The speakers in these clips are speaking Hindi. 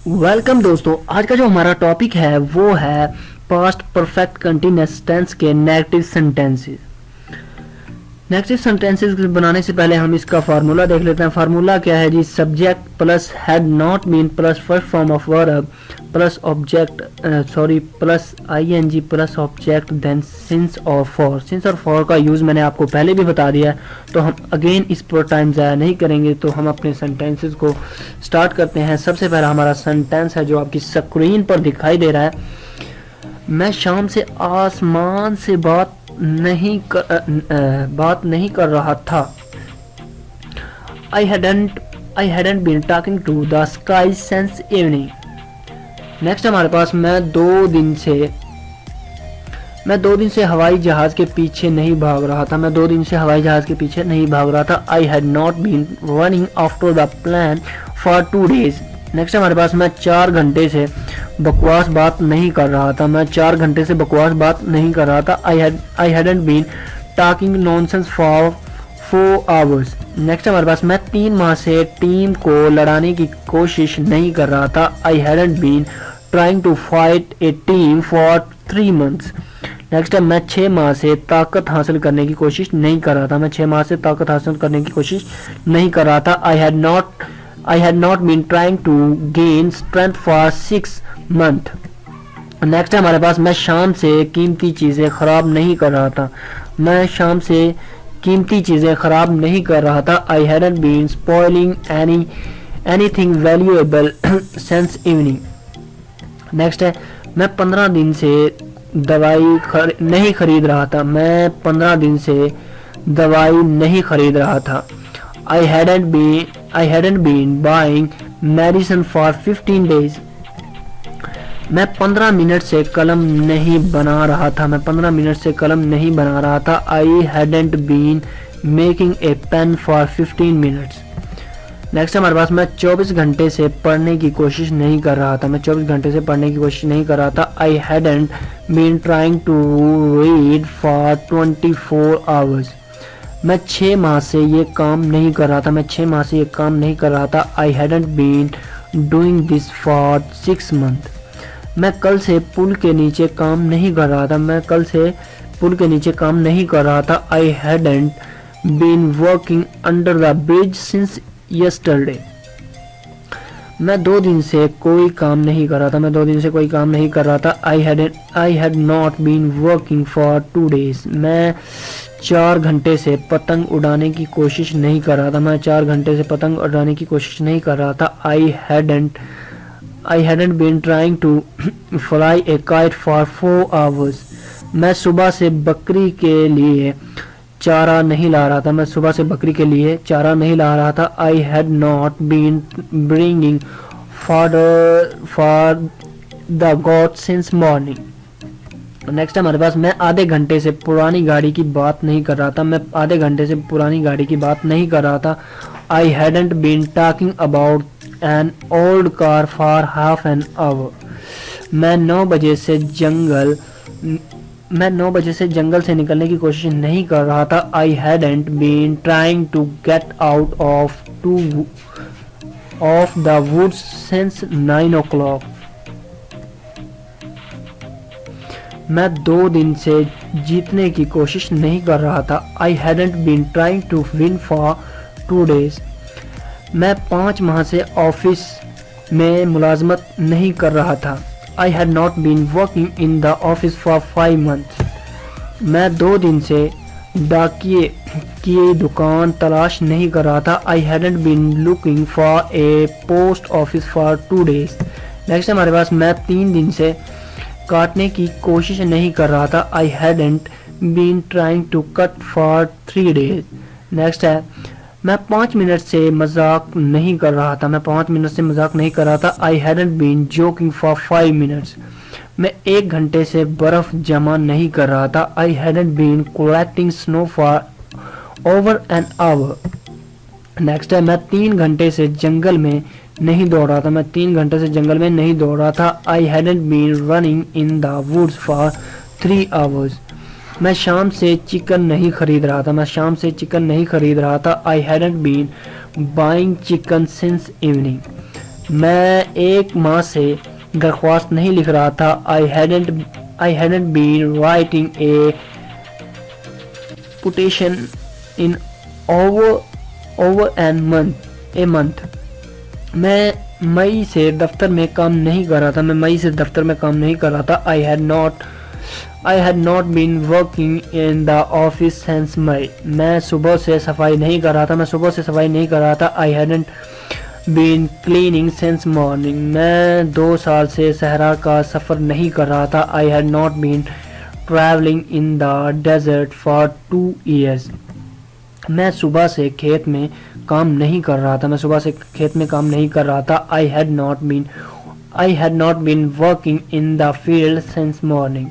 वेलकम दोस्तों, आज का जो हमारा टॉपिक है वो है पास्ट परफेक्ट कंटिन्यूअस टेंस के नेगेटिव सेंटेंसेस। नेगेटिव सेंटेंसेस बनाने से पहले हम इसका फार्मूला देख लेते हैं। फार्मूला क्या है जी? Subject plus had not been plus first form of verb plus object plus ING plus object then since और फॉर। सिंस और फॉर का यूज़ मैंने आपको पहले भी बता दिया है, तो हम अगेन इस पर टाइम ज़ाया नहीं करेंगे। तो हम अपने सेंटेंसेस को स्टार्ट करते हैं। सबसे पहला हमारा सेंटेंस है जो आपकी स्क्रीन पर दिखाई दे रहा है। मैं शाम से आसमान से बात नहीं कर रहा था। I hadn't been talking to the sky since evening. Next हमारे पास मैं दो दिन से हवाई जहाज के पीछे नहीं भाग रहा था। मैं 2 दिन से हवाई जहाज के पीछे नहीं भाग रहा था। I had not been running after the plan for 2 days. Next हमारे पास मैं 4 घंटे से बकवास बात नहीं कर रहा था। मैं 4 घंटे से बकवास बात नहीं कर रहा था। I hadn't been talking nonsense for 4 hours. Next हमारे पास मैं 3 माह से टीम को लड़ाने की कोशिश नहीं कर रहा था। I hadn't been trying to fight a team for 3 months. Next है मैं 6 माह से ताकत हासिल करने की कोशिश नहीं कर रहा था। मैं 6 माह से ताकत हासिल करने की कोशिश नहीं कर रहा था। I had not been trying to gain strength for 6 months. Next है हमारे पास मैं शाम से कीमती चीज़ें ख़राब नहीं कर रहा था। मैं शाम से कीमती चीज़ें ख़राब नहीं कर रहा था। I hadn't been spoiling anything valuable since evening. Next है मैं 15 दिन से दवाई नहीं खरीद रहा था। मैं 15 दिन से दवाई नहीं खरीद रहा था। I hadn't been buying medicine for 15 days. मैं 15 मिनट से कलम नहीं बना रहा था। मैं 15 मिनट से कलम नहीं बना रहा था। I hadn't been making a pen for 15 minutes. Next हमारे पास मैं 24 घंटे से पढ़ने की कोशिश नहीं कर रहा था। मैं 24 घंटे से पढ़ने की कोशिश नहीं कर रहा था। I hadn't been trying to read for 24 hours. मैं 6 माह से ये काम नहीं कर रहा था। मैं 6 माह से ये काम नहीं कर रहा था। I hadn't been doing this for 6 months. मैं कल से पुल के नीचे काम नहीं कर रहा था। मैं कल से पुल के नीचे काम नहीं कर रहा था। I hadn't been working under the bridge since yesterday. मैं 2 दिन से कोई काम नहीं कर रहा था। मैं 2 दिन से कोई काम नहीं कर रहा था। I had not been working for 2 days. मैं 4 घंटे से पतंग उड़ाने की कोशिश नहीं कर रहा था। मैं 4 घंटे से पतंग उड़ाने की कोशिश नहीं कर रहा था। I hadn't been trying to fly a kite for 4 hours. मैं सुबह से बकरी के लिए चारा नहीं ला रहा था। मैं सुबह से बकरी के लिए चारा नहीं ला रहा था। I had not been bringing fodder for the goat since morning. Next हमारे पास मैं आधे घंटे से पुरानी गाड़ी की बात नहीं कर रहा था। मैं आधे घंटे से पुरानी गाड़ी की बात नहीं कर रहा था। I hadn't been talking about an old car for half an hour. मैं 9 बजे से जंगल से निकलने की कोशिश नहीं कर रहा था। I hadn't been trying to get out of the woods since 9 o'clock. मैं 2 दिन से जीतने की कोशिश नहीं कर रहा था। I hadn't been trying to win for 2 days. मैं 5 माह से ऑफिस में मुलाजमत नहीं कर रहा था। I had not been working in the office for 5 months. मैं 2 दिन से डाकिए की दुकान तलाश नहीं कर रहा था। I hadn't been looking for a post office for 2 days. Next हमारे पास मैं 3 दिन से काटने की कोशिश नहीं कर रहा था। I hadn't been trying to cut for 3 days. Next है मैं 5 मिनट से मजाक नहीं कर रहा था। मैं 5 मिनट से मजाक नहीं कर रहा था। I hadn't been joking for 5 minutes. मैं 1 घंटे से बर्फ जमा नहीं कर रहा था। I hadn't been collecting snow for over an hour. Next है मैं 3 घंटे से जंगल में नहीं दौड़ रहा था। मैं 3 घंटे से जंगल में नहीं दौड़ रहा था। I hadn't been running in the woods for 3 hours. मैं शाम से चिकन नहीं खरीद रहा था। मैं शाम से चिकन नहीं खरीद रहा था। I hadn't been buying chicken since evening. मैं 1 माह से दरख्वास्त नहीं लिख रहा था। I hadn't been writing a petition in over a month. मैं मई से दफ्तर में काम नहीं कर रहा था। I had not been working in the office since May. मैं सुबह से सफाई नहीं कर रहा था। I hadn't been cleaning since morning. मैं 2 साल से सहरा का सफ़र नहीं कर रहा था। I had not been traveling in the desert for 2 years. मैं सुबह से खेत में काम नहीं कर रहा था। I had not been working in the field since morning.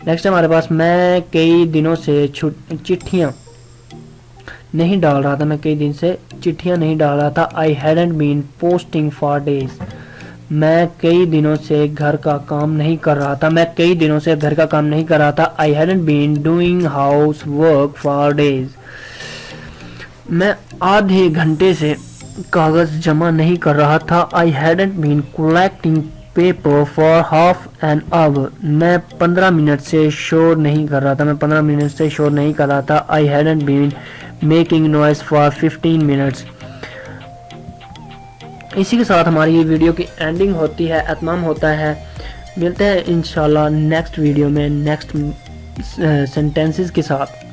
Next हमारे पास मैं कई दिनों से चिट्ठियाँ नहीं डाल रहा था। I hadn't been posting for days. मैं कई दिनों से घर का काम नहीं कर रहा था। I hadn't been doing housework for days. मैं आधे घंटे से कागज़ जमा नहीं कर रहा था। I hadn't been collecting paper for half an hour. मैं 15 मिनट से शोर नहीं कर रहा था। I hadn't been making noise for 15 minutes. इसी के साथ हमारी ये वीडियो की एंडिंग होती है, एतमाम होता है। मिलते हैं इंशाल्लाह नेक्स्ट वीडियो में नेक्स्ट सेंटेंसेस के साथ।